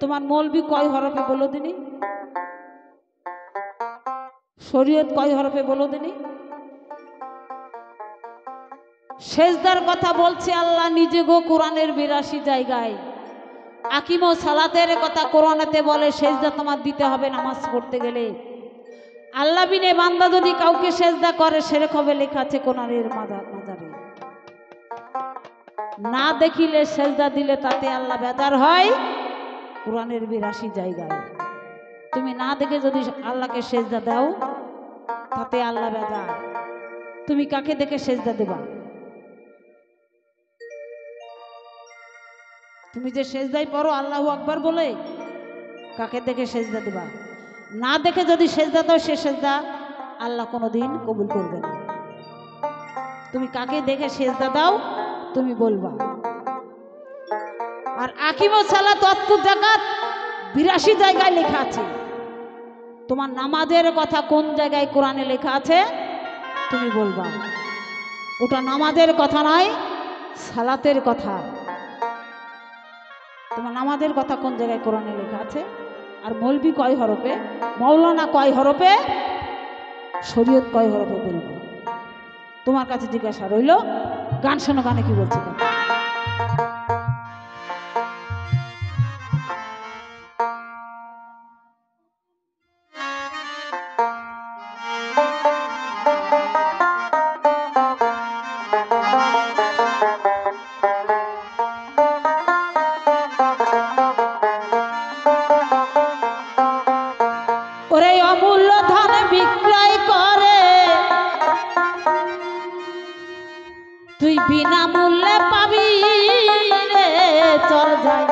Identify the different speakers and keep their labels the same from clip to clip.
Speaker 1: তোমার মৌলবি কয় হরফে বলো দিনি? শরীয়ত কয় হরফে বলো দিনি? সেজদার কথা বলছে আল্লাহ নিজে গো কোরআনের ৮২ জায়গায়। আকিম ও সালাতের কথা কোরআনেতে বলে সেজদা তোমার দিতে হবে নামাজ পড়তে গেলে। আল্লাহ বিনে বান্দা যদি কাউকে সেজদা করে সেরেক হবে লেখা আছে কোরআনের মাজারে। না দেখিলে সেজদা দিলে তাতে আল্লাহ বেজার হয় কোরআনের ৮২ জায়গায়। তুমি না দেখে যদি আল্লাহকে সেজদা দাও তাতে আল্লাহ বেজার। তুমি কাকে দেখে সেজদা দেবা? তুমি যে সেজদাই পড়ো আল্লাহু আকবার বলে, কাকে দেখে সেজদা দেবা? না দেখে যদি সেজদা দাও সে সেজদা আল্লাহ কোনোদিন কবুল করবে না। তুমি কাকে দেখে সেজদা দাও তুমি বলবা। আর আকিম ও সালাত অদ্ভুত জাকাত ৮২ জায়গায় লেখা আছে। তোমার নামাজের কথা কোন জায়গায় কোরআনে লেখা আছে তুমি বলবা। ওটা নামাজের কথা নয়, সালাতের কথা। তোমার নামাজের কথা কোন জায়গায় কোরআনে লেখা আছে? আর মৌলবি কয় হরফে, মৌলানা কয় হরফে, শরীয়ত কয় হরফে বলবো। তোমার কাছে জিজ্ঞাসা রইল, গান শোনো, গানে কি বলছে? ওরে অমূল্য ধন বিক্রয় করে তুই বিনামূল্যে পাবি রে, চল যাই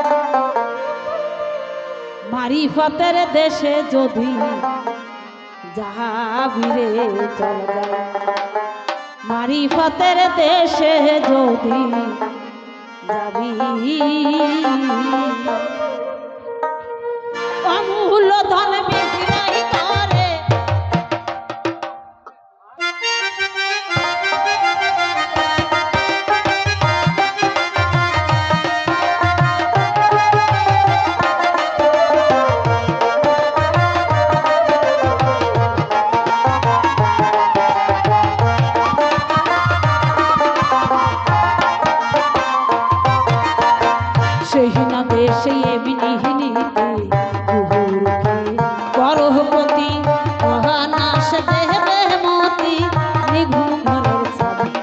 Speaker 1: মারিফতের দেশে যদি যাবি রে, চল যাই মারিফতের দেশে যদি যাবি। অমূল্য ধন বিক্রয় করে সেই না দেশে এমনি হিলিতে করহপতি মহানাশ দেহে মতি নিঘুম ঘরের চাবি।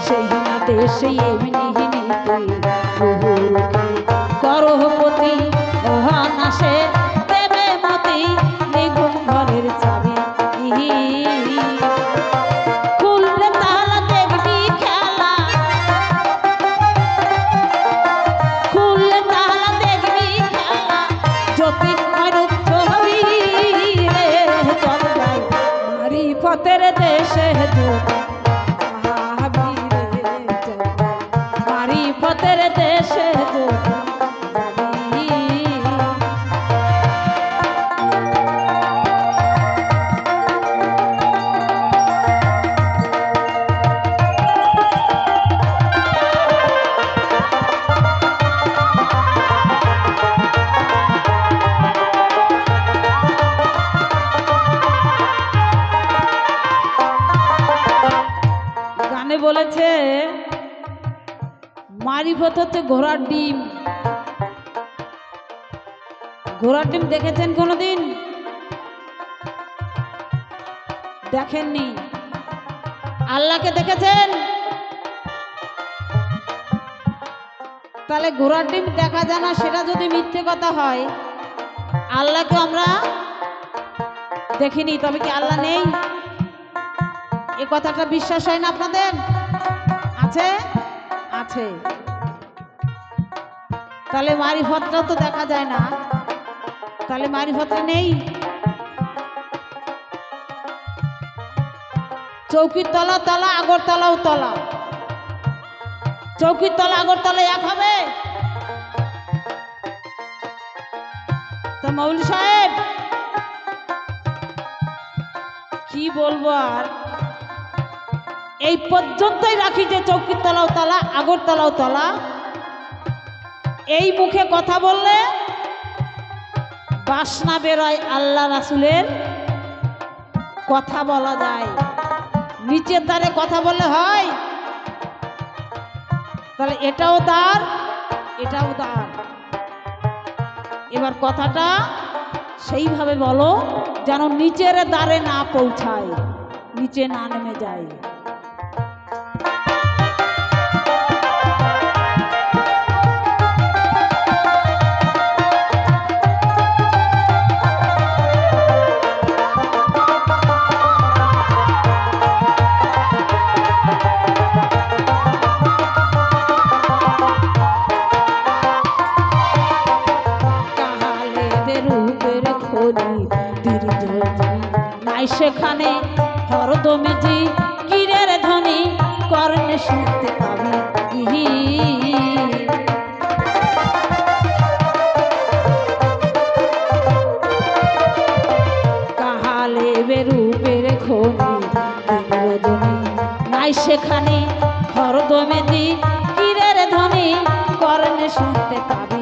Speaker 1: সেই না দেশে এমনি হিলিতে করহপতি মহানাশে দেবে মতি নিঘুম ঘরের চাবি। খুললে তালা দেখবি খেলা, খুললে তালা দেখবি খেলা, যতীন মারুক ছবি রে, চল যাই মারিফতের দেশে যদি যাবি রে, চল যাই মারিফতের দেশে যদি যাবি। বলেছে মারিফত হচ্ছে ঘোড়ার ডিম। ঘোড়ার ডিম দেখেছেন কোনোদিন? দেখেননি। আল্লাহকে দেখেছেন? তাহলে ঘোড়ার ডিম দেখা যায় না, সেটা যদি মিথ্যে কথা হয়, আল্লাহকে আমরা দেখিনি, তবে কি আল্লাহ নেই? এ কথাটা বিশ্বাস হয় না আপনাদের? আছে? আছে। তাহলে মারিফতটা তো দেখা যায় না, তাহলে মারিফতটা নেই। চৌকির তলা তলা, আগরতলাও তলা। চৌকির তলা আগরতলা এক হবে? তো মৌলভী সাহেব কি বলবো আর, এই পর্যন্তই রাখি যে চৌকির তলাও তলা, আগরতলাও তলা। এই মুখে কথা বললে বাসনা বেরোয়, আল্লাহ রাসূলের কথা বলা যায়। নিচের দ্বারে কথা বললে হয়? তাহলে এটাও দ্বার, এটাও দ্বার। এবার কথাটা সেইভাবে বলো যেন নিচের দ্বারে না পৌঁছায়, নিচে না নেমে যায়। সেখানে হরদমে জি কিরের ধ্বনি কর্ণে শুনতে পাবি। কাহালে বেরুপের খনি ধ্বনি নাই সেখানে হরদমে জি কিরের ধ্বনি কর্ণে শুনতে পাবি।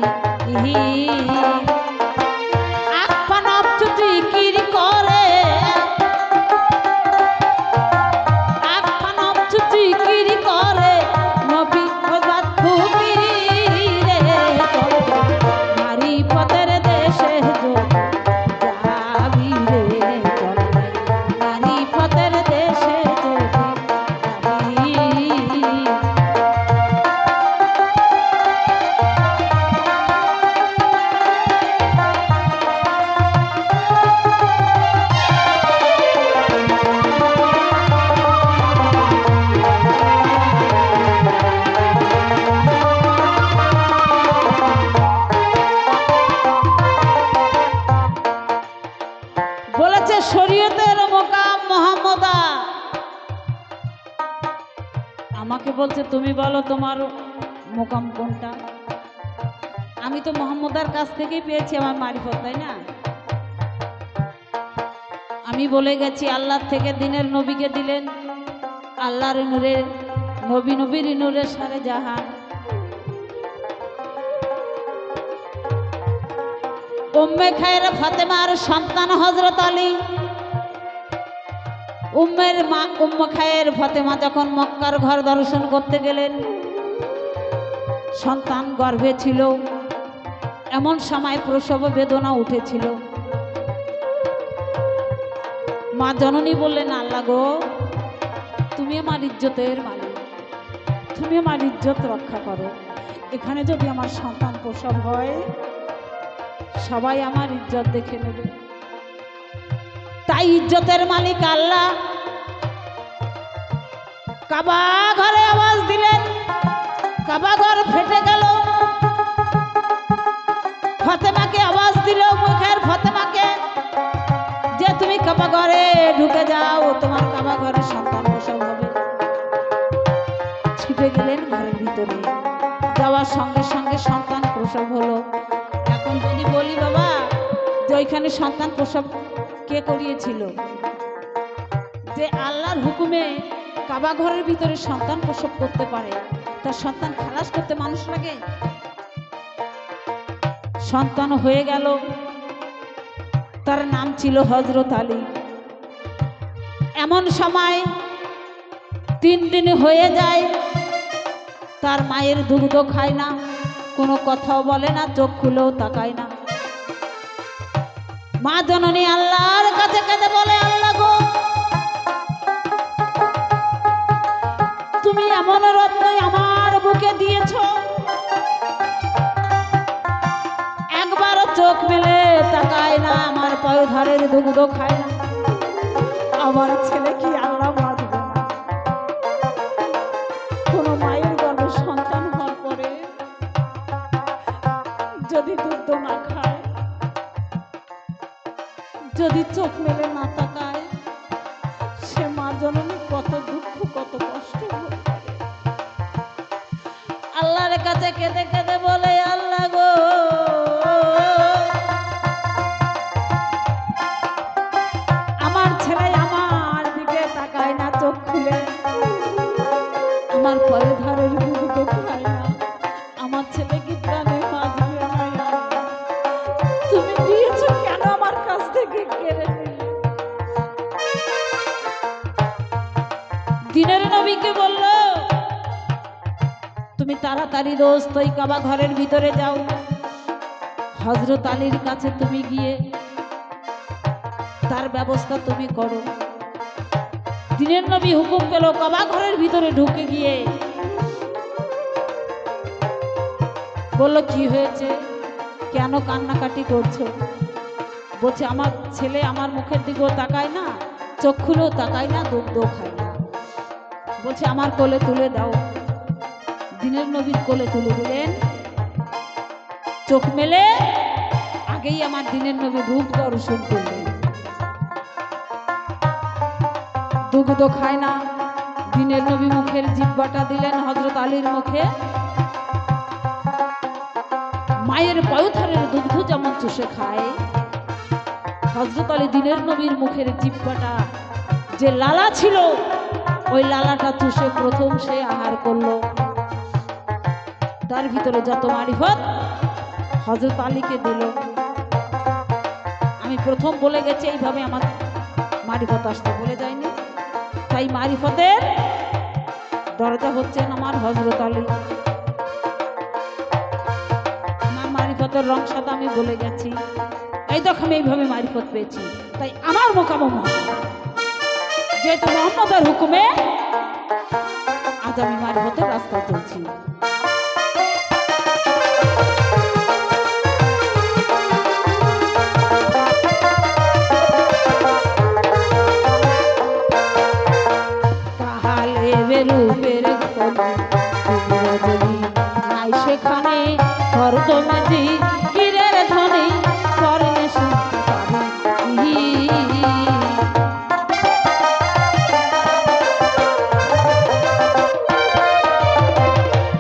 Speaker 1: আমাকে বলছে তুমি বলো তোমার মোকাম কোনটা। আমি তো মোহাম্মদার কাছ থেকেই পেয়েছি আমার মারিফত, তাই না? আমি বলে গেছি আল্লাহর থেকে দিনের নবীকে দিলেন, আল্লাহর নূরের নবী, নবীর নূরের সারে জাহান। উম্মে খায়ের ফাতেমার সন্তান হযরত আলী। উম্মের মা উম্মে খায়ের ফাতেমা যখন মক্কার ঘর দর্শন করতে গেলেন, সন্তান গর্ভে ছিল, এমন সময় প্রসব বেদনা উঠেছিল। মা জননী বললেন, আল্লাহ গো, তুমি আমার ইজ্জতের মালিক, তুমি আমার ইজ্জত রক্ষা করো। এখানে যদি আমার সন্তান প্রসব হয়, সবাই আমার ইজ্জত দেখে নেবে। তাই ইজ্জতের মালিক আল্লাহ কাবা ঘরে আওয়াজ দিলেন, কাবা ঘর ফেটে গেল। ফাতেমাকে আওয়াজ দিল, মুখের ফাতেমাকে, যে তুমি কাবা ঘরে ঢুকে যাও, তোমার কাবা ঘরে সন্তান প্রসব হবে। ছুটে গেলেন ঘরের ভিতরে, যাওয়ার সঙ্গে সঙ্গে সন্তান প্রসব হলো। এখন যদি বলি বাবা যে ওইখানে সন্তান প্রসব কে করিয়েছিল? যে আল্লাহর হুকুমে কাবা ঘরের ভিতরে সন্তান প্রসব করতে পারে, তার সন্তান খালাস করতে মানুষ লাগে? সন্তান হয়ে গেল, তার নাম ছিল হযরত আলী। এমন সময় 3 দিন হয়ে যায়, তার মায়ের দুগ্ধ খায় না, কোনো কথাও বলে না, চোখ খুলেও তাকায় না। মা জননী আল্লাহর কাছে কেঁদে বলে, আল্লাহ গো, তুমি এমন রত্ন আমার বুকে দিয়েছ, একবারও চোখ মেলে তাকায় না, আমার পয়ধারের দুগ্ধ খায় না, আমার ছেলে কি আল্লাহ বাঁচবে না? কোন মায়ের গর্ভে সন্তান হওয়ার পরে যদি দুগ্ধ না খায়, যদি চোখ মেলে না তাকায়, সে মা জননী কত দুঃখ, কত কষ্ট ভোগ করে। আল্লাহর কাছে কেঁদে কেঁদে বলে, আল্লাহ গো, আমার ছেলে আমার দিকে তাকায় না, চোখ খুলে দিনের নবীকে বলল, তুমি তাড়াতাড়ি দোস্ত ওই কাবা ঘরের ভিতরে যাও, হযরত আলীর কাছে তুমি গিয়ে তার ব্যবস্থা তুমি করো। দিনের নবী হুকুম পেল, কাবা ঘরের ভিতরে ঢুকে গিয়ে বলল, কি হয়েছে, কেন কান্নাকাটি করছো? বলছে, আমার ছেলে আমার মুখের দিকেও তাকায় না, চোখ খুলেও তাকায় না, দুধও খায় না। বলছে, আমার কোলে তুলে দাও। দিনের নবীর কোলে তুলে দিলেন। চোখ মেলে আগেই আমার দিনের নবী রূপ দর্শন করলেন। দুধও খায় না। দিনের নবী মুখের জিহ্বাটা দিলেন হযরত আলীর মুখে। মায়ের পয়থারের দুগ্ধ যেমন চুষে খায়, হযরত আলী দিনের নবীর মুখের জিহ্বাটা যে লালা ছিল, ওই লালাটা চুষে প্রথম সে আহার করলো। তার ভিতরে যত মারিফত হযরত আলীকে দিল। আমি প্রথম বলে গেছি, এইভাবে আমার মারিফত আসতে বলে যায়নি। তাই মারিফতের দরজা হচ্ছেন আমার হযরত আলী। আমার মারিফতের রং সাদা আমি বলে গেছি। এই দেখো আমি এইভাবে মারিফত পেয়েছি। তাই আমার মোকাম যেহেতু মোহাম্মদের হুকুমে আজ আমি মারিফতের রাস্তায় চলছি। রূপের নাই সেখানে হরদমে কিরের ধনে করলে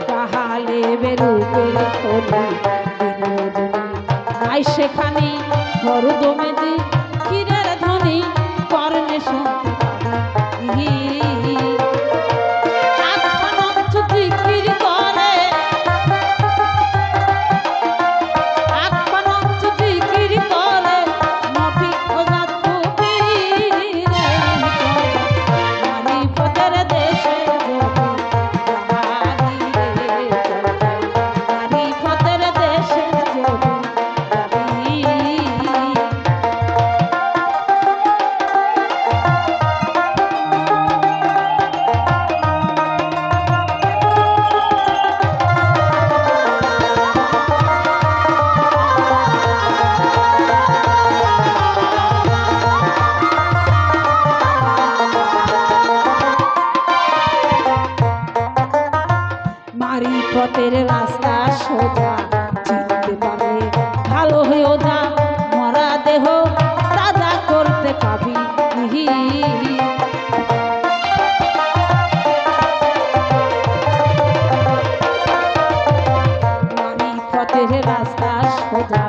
Speaker 1: কাহালে বেরূপের নাই সেখানে হরদমে কিরের ধনে করলে মারিফতের রাস্তা সোজা, চিনতে পারলে ভালো হয়েও যা, মরা দেহ তাজা করতে পাবি। মারিফতের রাস্তা সোজা,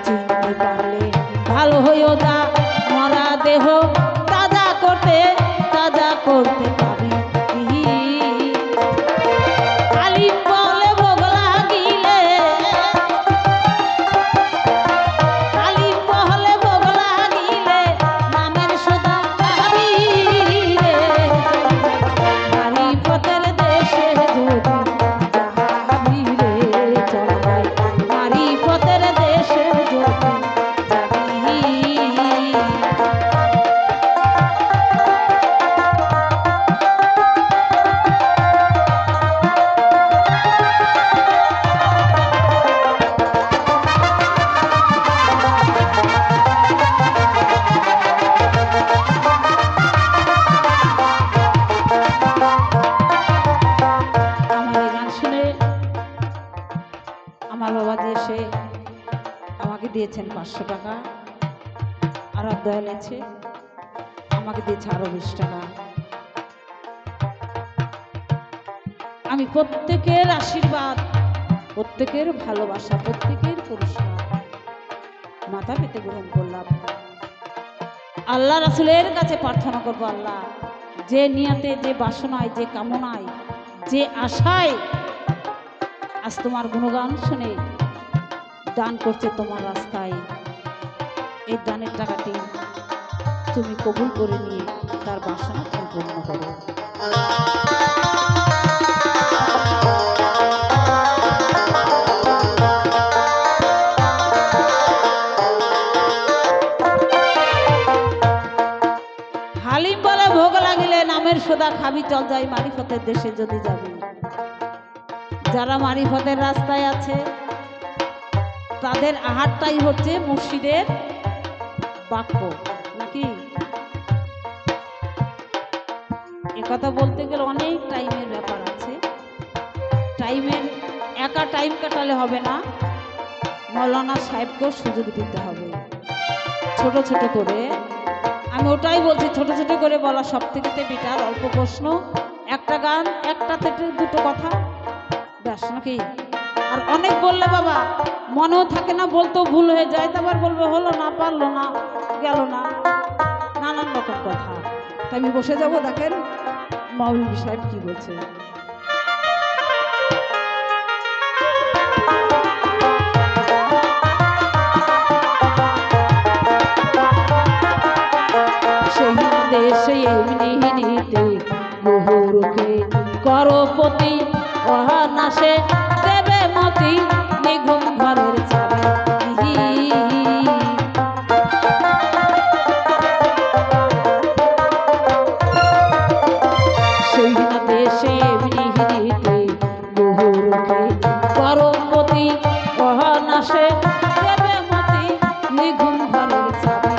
Speaker 1: চিনতে পারলে ভালো হয়েও যা, মরা দেহ তাজা করতে পাবি। দিয়েছেন 500 টাকা, আর দয়াল আছে আমাকে দিয়েছে আরো 20 টাকা। আমি প্রত্যেকের আশীর্বাদ, প্রত্যেকের ভালোবাসা, প্রত্যেকের পুরস্কার মাথা পেতে গ্রহণ করলাম। আল্লাহ রাসূলের কাছে প্রার্থনা করব, আল্লাহ যে নিয়তে, যে বাসনায়, যে কামনায়, যে আশায় আজ তোমার গুণগান শুনে দান করছে তোমার রাস্তায়, এই দানের টাকাটি তুমি কবুল করে নিয়ে তার বাসনা সম্পূর্ণ করো। হালিম বলে ভোগ লাগিলে নামের সোদা খাবি চল যাই মারিফতের দেশে যদি যাবি। যারা মারিফতের রাস্তায় আছে তাদের আহারটাই হচ্ছে মুর্শিদের বাক্য, নাকি? কথা বলতে গেলে অনেক টাইমের ব্যাপার আছে। টাইমের একা টাইম কাটালে হবে না, মৌলানা সাহেবকেও সুযোগ দিতে হবে। ছোট ছোট করে আমি ওটাই বলছি, ছোট ছোট করে বলা সব থেকে বেটার। অল্প প্রশ্ন, একটা গান, একটা থেকে দুটো কথা, ব্যাস, নাকি? আর অনেক বললে বাবা মনেও থাকে না, বলতেও ভুল হয়ে যায়, তারপর বলবে হলো না, পারলো না, গেল না, নানান রকম কথা। তাই আমি বসে যাবো, দেখেন মৌলভী সাহেব কি বলছে। সেই দেশে এমনি নিতে মুহুরকে করপতি অহানাসে দেবে মতি নিঘুম ঘরের চাবি। সেই দেশে এমনি নিতে মুহুরকে করপতি অহানাসে দেবে মতি নিঘুম ঘরের চাবি।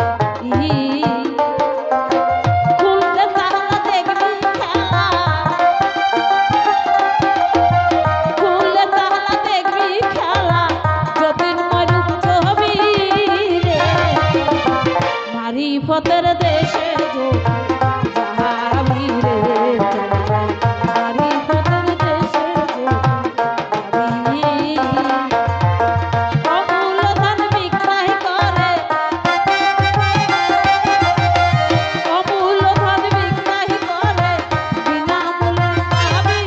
Speaker 1: মারিফতের দেশে যাবি রে, মারিফতের দেশে যাবি। অমূল্য ধন বিক্রয় করে, অমূল্য ধন বিক্রয় করে বিনামূল্যে পাবি।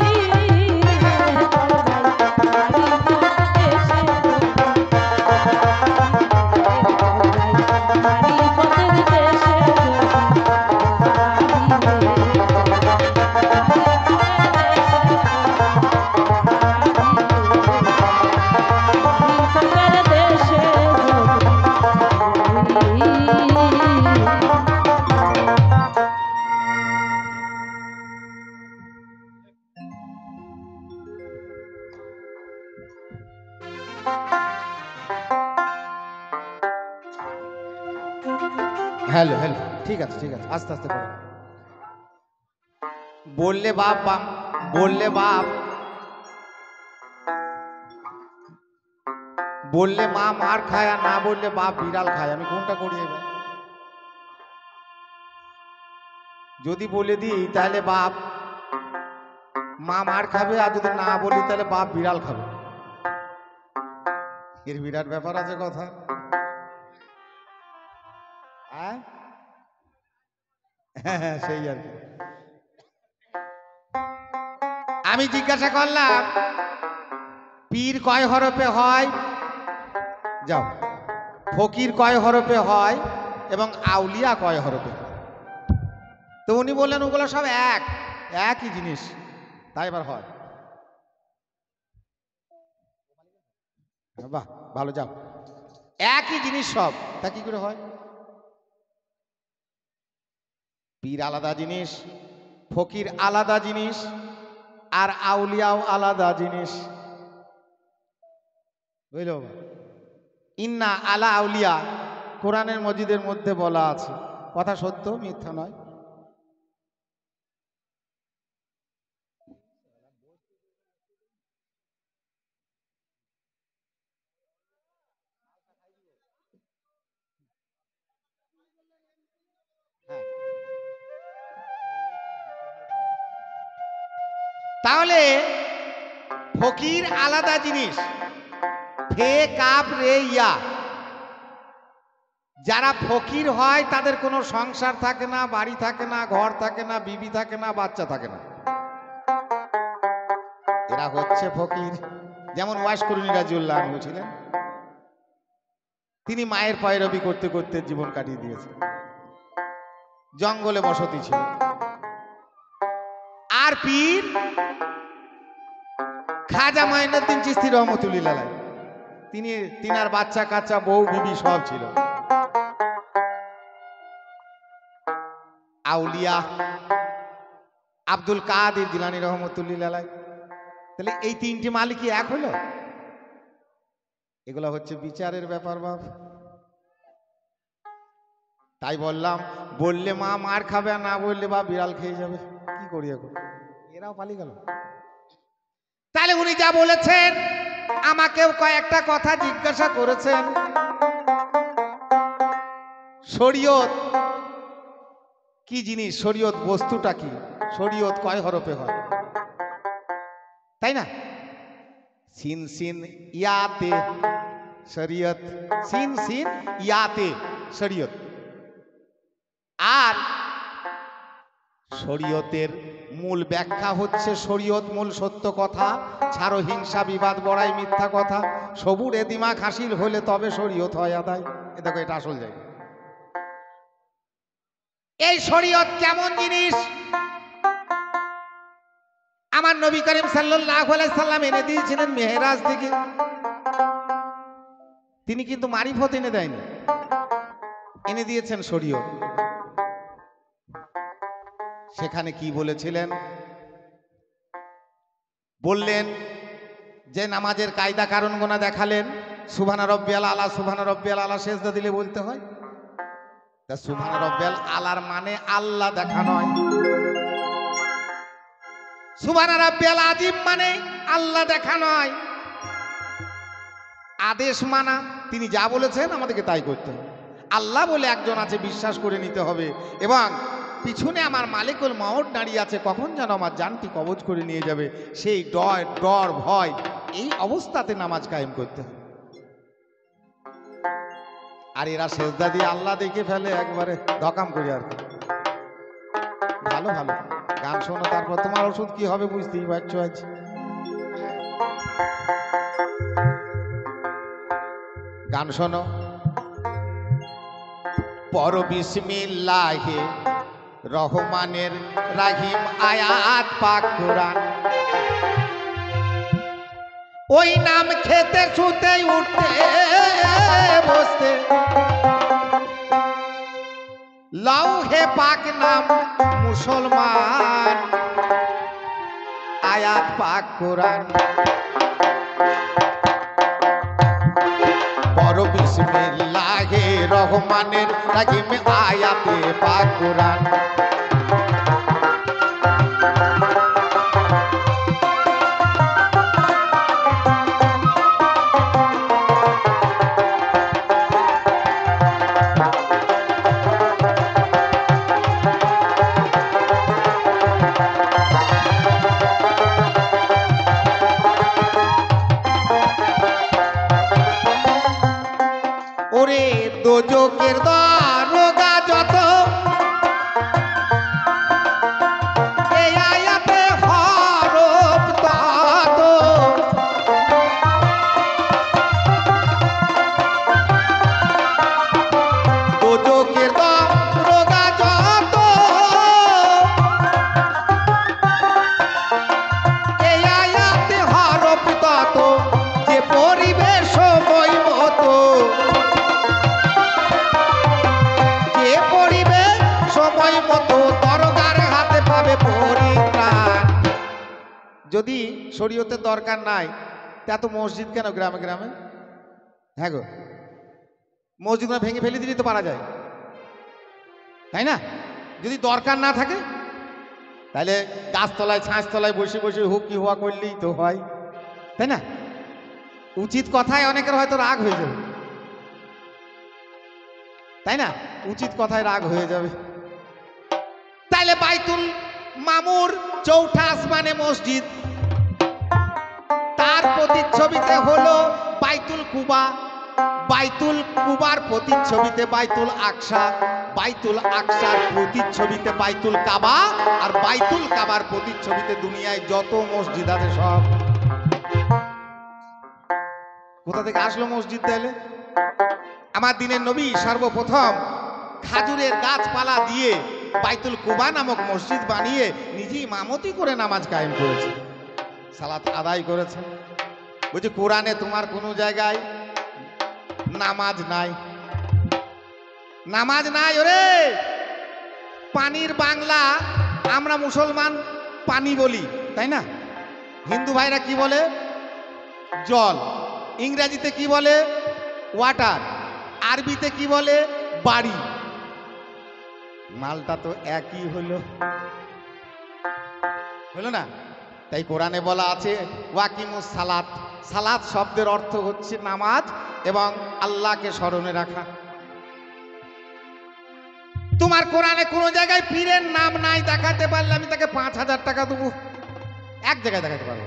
Speaker 1: মারিফতের দেশে
Speaker 2: হ্যালো হ্যালো, ঠিক আছে ঠিক আছে, আস্তে আস্তে করো। বললে বাপ বাপ, বললে বাপ, বললে মা মার খায়, আর না বললে বাপ বিড়াল খায়। আমি কোনটা করি এবার? যদি বলে দিই তাহলে বাপ মা মার খাবে, আর যদি না বলি তাহলে বাপ বিড়াল খাবে। এর বিরাট ব্যাপার আছে কথা। হ্যাঁ সেই আর কি। আমি জিজ্ঞাসা করলাম পীর কয় হরফে হয়, যাও, ফকির কয় হরফে হয় এবং আউলিয়া কয় হরফে? তো উনি বললেন ওগুলো সব একই জিনিস। তাই এবার হয়। বাহ, ভালো, যাও, একই জিনিস সব, তা কি করে হয়? পীর আলাদা জিনিস, ফকির আলাদা জিনিস, আর আউলিয়াও আলাদা জিনিস, বুঝলো? ইন্না আলা আউলিয়া কোরআনের মজিদের মধ্যে বলা আছে, কথা সত্য, মিথ্যা নয়। তাহলে ফকির আলাদা জিনিস, ফে কাপ রে ইয়া। যারা ফকির হয় তাদের কোনো সংসার থাকে না, বাড়ি থাকে না, ঘর থাকে না, বিবি থাকে না, বাচ্চা থাকে না, এরা হচ্ছে ফকির। যেমন ওয়াইস করুনি রাজিউল্লাহ ছিলেন, তিনি মায়ের পয়রবি করতে করতে জীবন কাটিয়ে দিয়েছেন। জঙ্গলে বসতি ছিল, আর পীর খাজা মাইনুদ্দিন চিশতি রহমতুল্লাহ আলাইহি, তিনার বাচ্চা কাচ্চা বউ বিবি সব ছিল। আউলিয়া আব্দুল কাদের জিলানী রহমতুল্লাহ আলাইহি। তাহলে এই তিনটি মালিক কি এক হলো? এগুলো হচ্ছে বিচারের ব্যাপার বাপ। তাই বললাম, বললে মা মার খাবে, আর না বললে বা বিড়াল খেয়ে যাবে। কি করি এখন, এরাও পালিয়ে গেল। তাহলে উনি যা বলেছেন, আমাকেও কয়েকটা কথা জিজ্ঞাসা করেছেন। শরীয়ত কি জিনিস, শরীয়ত বস্তুটা কি, শরীয়ত কয় হরফে হয়, তাই না? সিন সিন ইয়াতে শরীয়ত, সিন সিন ইয়াতে শরীয়ত। আর শরীয়তের মূল ব্যাখ্যা হচ্ছে, শরীয়ত মূল সত্য কথা, ছাড়ো হিংসা বিবাদ বড়াই মিথ্যা কথা, সবুরে দিমাগ হাসিল হলে তবে শরীয়ত হয় আদায়। এ দেখো, এটা আসল জায়গা। এই শরীয়ত কেমন জিনিস, আমার নবী করিম সাল্লাল্লাহু আলাইহি সাল্লাম এনে দিয়েছিলেন মেহরাজ থেকে। তিনি কিন্তু মারিফত এনে দেয়নি, এনে দিয়েছেন শরীয়ত। সেখানে কি বলেছিলেন? বললেন যে নামাজের কায়দা কারণ গোনা দেখালেন। সুবহান রাব্বিয়াল আলা, সুবহান রাব্বিয়াল আলা সেজদা দিলে বলতে হয়। তা সুবহান রাব্বিয়াল আলার মানে আল্লাহ দেখা নয়, সুবহান রাব্বিয়াল আযীম মানে আল্লাহ দেখা নয়। আদেশ মানা, তিনি যা বলেছেন আমাদেরকে তাই করতে হবে। আল্লাহ বলে একজন আছে, বিশ্বাস করে নিতে হবে। এবং পিছনে আমার মালিকুল মউত দাঁড়িয়ে আছে, কখন যেন আমার জানটি কবজ করে নিয়ে যাবে, সেই ডর ভয়, এই অবস্থাতে নামাজ কায়েম করতে হবে। আর এরা সেজদা দিয়ে আল্লাহ দেখে ফেলে একবারে ধকাম করে। আর ভালো ভালো গান শোনো, তারপর তোমার ওষুধ কি হবে বুঝতেই পারছো। আজ গান শোনো। পর বিসমিল্লাহে রহমানের রাহিম আয়াত পাক কোরআন। ওই নাম খেতে শুতে উঠতে বসতে, লৌহে পাক নাম মুসলমান, আয়াত পাক কোরআন। বড় বিসমিল্লাহে রহমানের রাহিম আয়াতে পাক কোরআন। ওরে দোজকের দারোগা যত, এই আয়াতে হরফ তত। দোজকের দারোগা যত, এই আয়াতে হরফ তত। যে পরিবেশ সময় মতো, সময় মতো দরগার হাতে পাবে পরিত্রাণ। যদি শরীয়তের দরকার নাই, তা তো মসজিদ কেন গ্রামে গ্রামে? হ্যাঁ গো, মসজিদগুলো ভেঙে ফেলে দিলেই তো পারা যায়, তাই না? যদি দরকার না থাকে, তাহলে গাছতলায় ছাঁচতলায় বসে বসে হুক কি হওয়া করলেই তো হয়, তাই না? উচিত কথায় অনেকের হয়তো রাগ হয়ে যাবে, তাই না? উচিত কথায় রাগ হয়ে যাবে। তাইলে বাইতুল মামুর চৌঠা আসমানে মসজিদ, তার প্রতিচ্ছবিতে হলো বাইতুল কুবা, বাইতুল কুবার প্রতিচ্ছবিতে বাইতুল আকসা, বাইতুল আকসার প্রতিচ্ছবিতে বাইতুল কাবা, আর বাইতুল কাবার প্রতিচ্ছবিতে দুনিয়ায় যত মসজিদ আছে সব। কোথা থেকে আসলো মসজিদ? তাহলে আমার দিনের নবী সর্বপ্রথম খাজুরের গাছপালা দিয়ে বাইতুল কুবা নামক মসজিদ বানিয়ে নিজে ইমামতি করে নামাজ কায়েম করেছে, সালাত আদায় করেছে। বলছি কোরআনে তোমার কোনো জায়গায় নামাজ নাই, নামাজ নাই। ওরে পানির বাংলা আমরা মুসলমান পানি বলি, তাই না? হিন্দু ভাইরা কি বলে? জল। ইংরেজিতে কি বলে? ওয়াটার। আরবিতে কি বলে? বাড়ি। মালটা তো একই হলো না? তাই কোরআনে বলা আছে ওয়াকিমুস সালাত। সালাত শব্দের অর্থ হচ্ছে নামাজ এবং আল্লাহকে স্মরণে রাখা। তোমার কোরআনে কোন জায়গায় পীরের নাম নাই, দেখাতে পারলে আমি তাকে 5,000 টাকা দেবো। এক জায়গায় দেখাতে পারবো।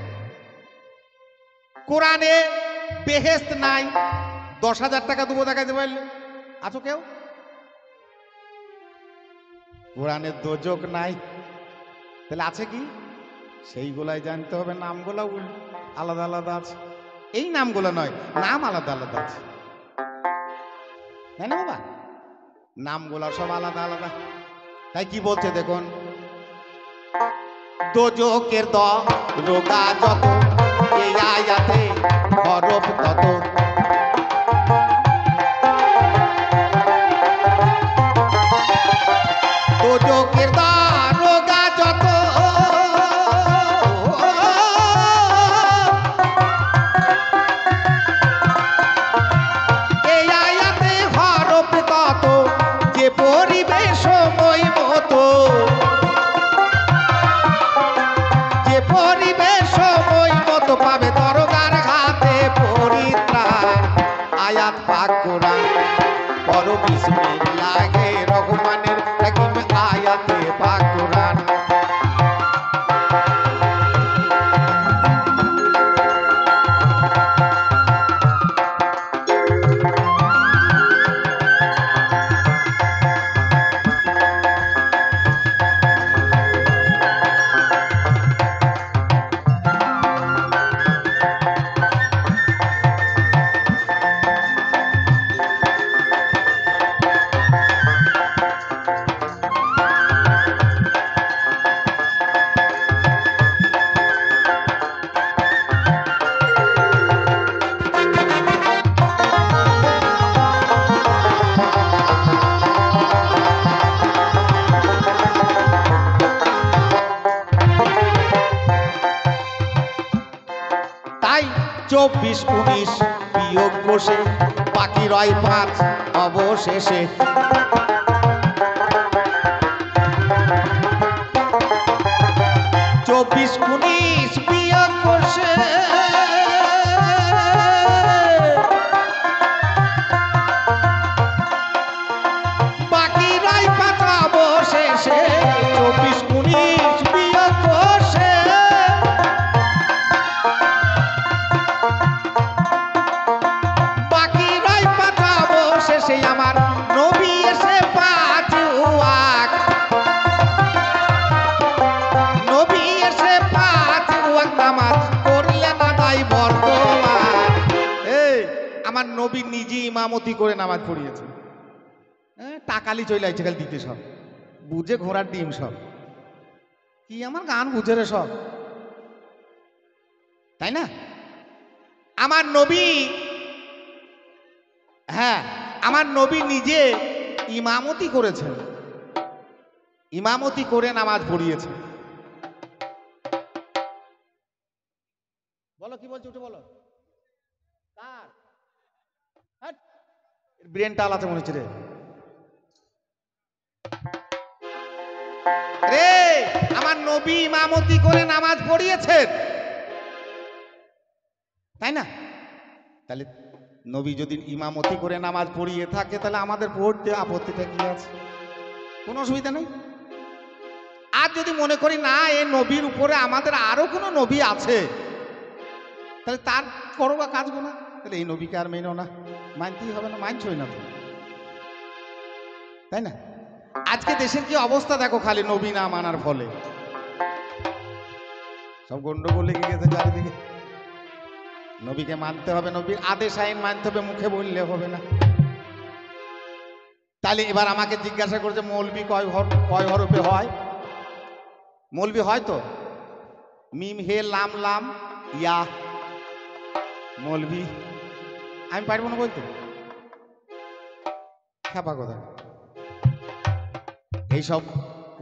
Speaker 2: কোরআনে বেহেশত নাই, 10,000 টাকা দেবো দেখাতে পারলে। আছো কেউ? কোরআনে দোজক নাই, তাহলে আছে কি? সেইগুলাই জানতে হবে। নামগুলো আলাদা আলাদা আছে, এই নামগুলো নয়, নাম আলাদা আলাদা আছে, তাই না বাবা? নামগুলো সব আলাদা আলাদা। তাই কি বলছে দেখুন, দোজকের দরোগা যত, এই আয়াতে হরফ তত। দোজকের দরোগা যত, এই আয়াতে হরফ তত, যে পরিবেশ সময় মতো, যে পরিবেশ সময় মতো পাবে দরগার হাতে পরিত্রাণ। আয়াত পাক কোরআন পড়ো বিসমিল্লাহে রহমানির রহিম, আয়াতে পাক কোরআন। তাই 24, 19 বিয়োগ বসে বাকি রয় 5 অবশেষে। 24, 19 বিয়োগ বসে বাকি রয় 5 অবশেষে। 24, 19 বিয়োগ বসে বাকি রয় 5 অবশেষে। আমার নবী এসে 5 ওয়াক্ত, নবী এসে 5 ওয়াক্ত নামাজ পড়লেন আদায় বর্তমান। এই আমার নবী নিজে ইমামতি করে নামাজ পড়িয়েছে। টাকালি চলে আসছে খালি দিতে, সব বুঝে ঘোড়ার ডিম সব। কি আমার গান বুঝে রে সব, তাই না? আমার নবী, হ্যাঁ আমার নবী নিজে ইমামতি করেছেন, ইমামতি করে নামাজ পড়িয়েছে। বলো কি বলছো, উঠে বলো। কার ব্রেনটা আলাদা মনে হচ্ছে রে। রে আমার নবী ইমামতি করে নামাজ পড়িয়েছেন, তাই না? তাহলে নবী যদি ইমামতি করে নামাজ পড়িয়ে থাকে তাহলে আমাদের পড়তে আপত্তিটা কি আছে? কোনো অসুবিধা নেই। আর যদি মনে করি না এই নবীর উপরে আমাদের আরো কোনো নবী আছে, তাহলে তার করো বা কাজবো না, তাহলে এই নবীকে আর মেনো না, মানতেই হবে না, মানছই না, তাই না? আজকে দেশের কি অবস্থা দেখো, খালি নবী না মানার ফলে সব গন্ডগোল লেগে গেছে চারিদিকে। নবীকে মানতে হবে, নবীর আদেশ আইন মানতে হবে, মুখে বললে হবে না। তাই তাহলে এবার আমাকে জিজ্ঞাসা করছে মৌলবি কয় হরফে হয়? মৌলবি হয় তো মিম হে লাম লাম ইয়া মৌলবি। আমি পারবো না বলতে, খেপা কথা। এইসব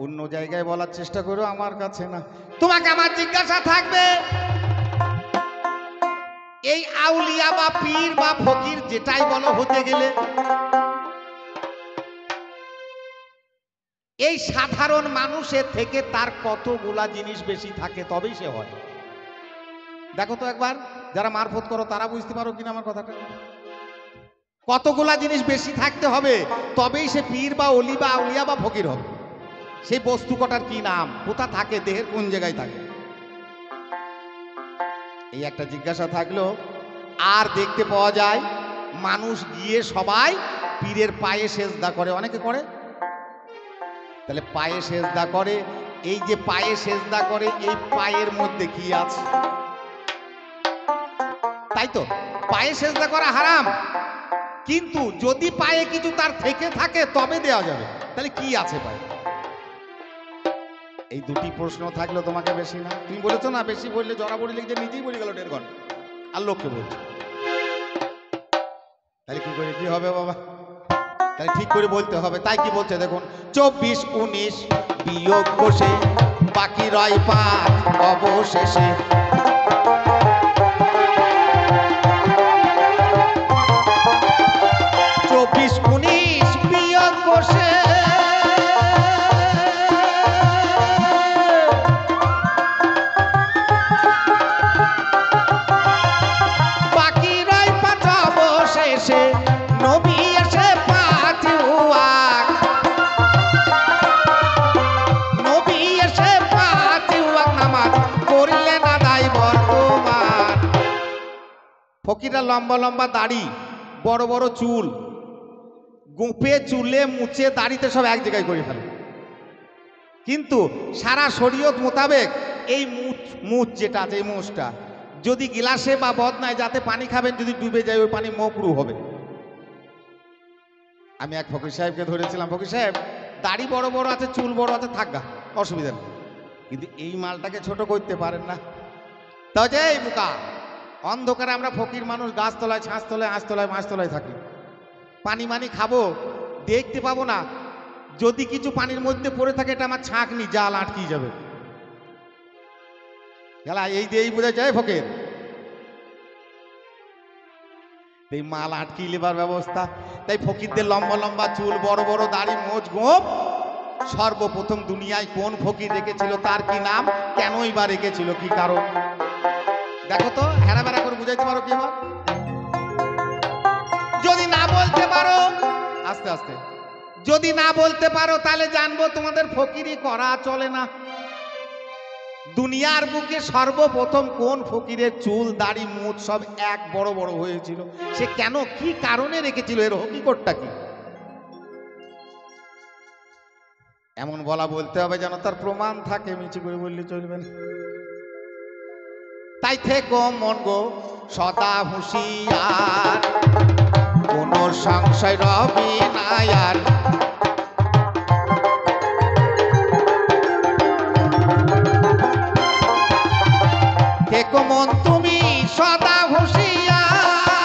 Speaker 2: অন্য জায়গায় বলার চেষ্টা করো, আমার কাছে না। তোমাকে আমার জিজ্ঞাসা থাকবে, এই আউলিয়া বা পীর বা ফকির যেটাই বলো হতে গেলে এই সাধারণ মানুষের থেকে তার কতগুলা জিনিস বেশি থাকে তবেই সে হয়। দেখো তো একবার, যারা মারফত করো তারা বুঝতে পারো কিনা আমার কথাটা। কতগুলা জিনিস বেশি থাকতে হবে তবেই সে পীর বা অলি বা আউলিয়া বা ফকির হবে। সেই বস্তু কটার কি নাম, কোথা থাকে, দেহের কোন জায়গায় থাকে, এই একটা জিজ্ঞাসা থাকলো। আর দেখতে পাওয়া যায় মানুষ গিয়ে সবাই পীরের পায়ে সেজদা করে, অনেকে করে। তাহলে পায়ে সেজদা করে, এই যে পায়ে সেজদা করে এই পায়ের মধ্যে কি আছে? তাই তো পায়ে সেজদা করা হারাম, কিন্তু যদি পায়ে কিছু তার থেকে থাকে তবে দেওয়া যাবে। তাহলে কি আছে পায়ে? এই দুটি প্রশ্ন থাকলো তোমাকে, বেশি না। তুমি বলেছো না বেশি বললে জড়াবড়ি লিখে নিজেই বলে গেল 1.5 ঘন্টা, আর লোককে বলছো। তাহলে কি করে কি হবে বাবা? তাহলে ঠিক করে বলতে হবে। তাই কি বলছে দেখুন, 24 19 বিয়োগ বসে বাকি রয় 5 অবশেষে। ফকিরা লম্বা লম্বা দাড়ি, বড় বড় চুল, গোপে চুলে মুছে দাড়িতে সব এক জায়গায় করে ফেলে। কিন্তু সারা শরীয়ত মোতাবেক এই মুছ যেটা আছে, এই মুছটা যদি গিলাসে বা বদনায় যাতে পানি খাবেন, যদি ডুবে যায় ওই পানি মকরু হবে। আমি এক ফকির সাহেবকে ধরেছিলাম, ফকির সাহেব দাড়ি বড় বড় আছে, চুল বড় আছে, থাকগা অসুবিধা নেই, কিন্তু এই মালটাকে ছোট করতে পারেন না। তাও যে এই বুকা অন্ধকারে আমরা ফকির মানুষ গাছতলায়, ছাঁচতলায়, আঁচতলায়, মাছতলায় থাকি, পানি মানি খাবো দেখতে পাবো না। যদি কিছু পানির মধ্যে পড়ে থাকে এটা আমার ছাঁকনি, জাল আটকে যাবে। গেলা এই দিয়েই বোঝা যায় ফকির, এই মাল আটকে লেবার ব্যবস্থা। তাই ফকিরদের লম্বা লম্বা চুল, বড় বড় দাড়ি, মোজ গোপ। সর্বপ্রথম দুনিয়ায় কোন ফকির রেখেছিল, তার কি নাম, কেনই বা রেখেছিল, কি কারণ? দেখো তো, হেরা বেড়া করে বুঝাইতে পারো কি? আমার যদি না বলতে পারো, আস্তে আস্তে যদি না বলতে পারো তাহলে জানবো তোমাদের ফকিরি করা চলে না। দুনিয়ার বুকে সর্বপ্রথম কোন ফকিরের চুল, দাড়ি, মুছ সব এক বড় বড় হয়েছিল, সে কেন, কি কারণে রেখেছিল, এর হকিকতটা কি? এমন বলা বলতে হবে যেন তার প্রমাণ থাকে, মিছি করে বললে চলবে না। তাই থেকো মন গো সদা হুঁশিয়ার, কোন সংশয় রবি না আর। থেকো মন তুমি সদা হুঁশিয়ার,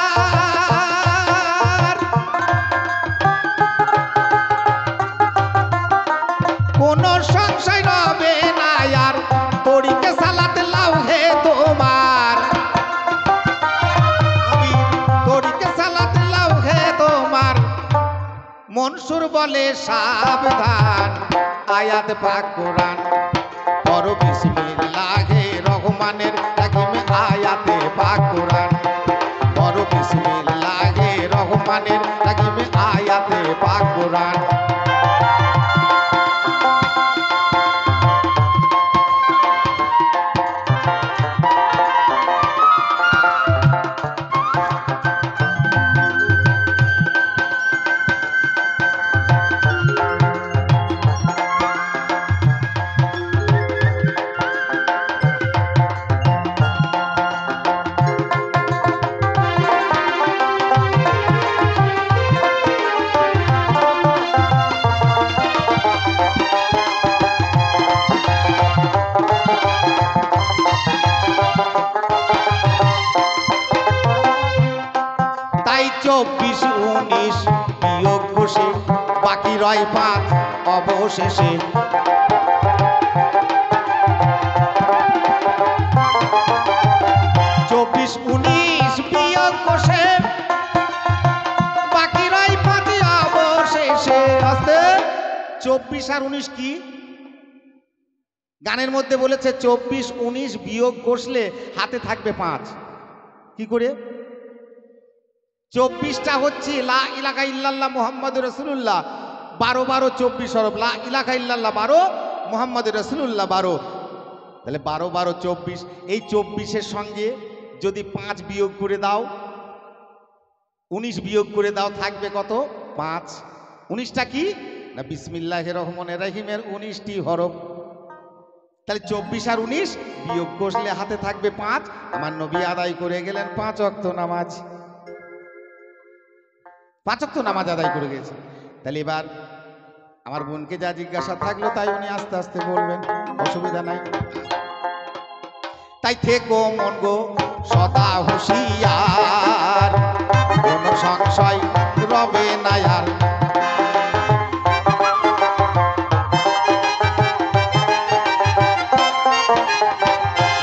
Speaker 2: কোন সংশয় রবে না আর। তরিকে সালাত লাও হে তোমার, তরিকে সালাত লাও হে তোমার। মনসুর বলে সাবধান, আয়াত পাক কোরআন পড়ো বিসমিল্লাহে রহমানের রহিম। আয়াতে পাক কোরআন পড়ো বিসমিল্লাহে রহমানের রহিম। আয়াতে পাক কোরআন। রয় 5 অবশেষে। চব্বিশ 19 বিয়োগ বসে বাকি রয় 5 অবশেষে। আস্তে 24 আর 19 কি? গানের মধ্যে বলেছে 24 19 বিয়োগ বসলে হাতে থাকবে 5। কি করে? 24টা হচ্ছে লা ইলাহা ইল্লাল্লাহ মুহাম্মাদুর রাসূলুল্লাহ 12 12 24 হরফ। লা ইলাহা ইল্লাল্লাহ 12, মুহাম্মাদুর রাসূলুল্লাহ 12, তাহলে 12 12 24। এই 24-এর সঙ্গে যদি 5 বিয়োগ করে দাও, 19 বিয়োগ করে দাও, থাকবে কত? 5। 19টা কি না বিসমিল্লাহির রহমানির রহিমের 19টি হরফ। তাহলে 24 আর 19 বিয়োগ করলে হাতে থাকবে 5। আমার নবী আদায় করে গেলেন 5 ওয়াক্ত নামাজ। 5 ওয়াক্ত নামাজ আদায় করে গেছে। তাহলে এবার আমার বোনকে যা জিজ্ঞাসা থাকলো তাই উনি আস্তে আস্তে বলবেন, অসুবিধা নাই। তাই থেকো মন গো সদা হুঁশিয়ার, কোনো সংশয় রবে না আর।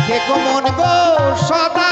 Speaker 2: থেকো মন গো সদা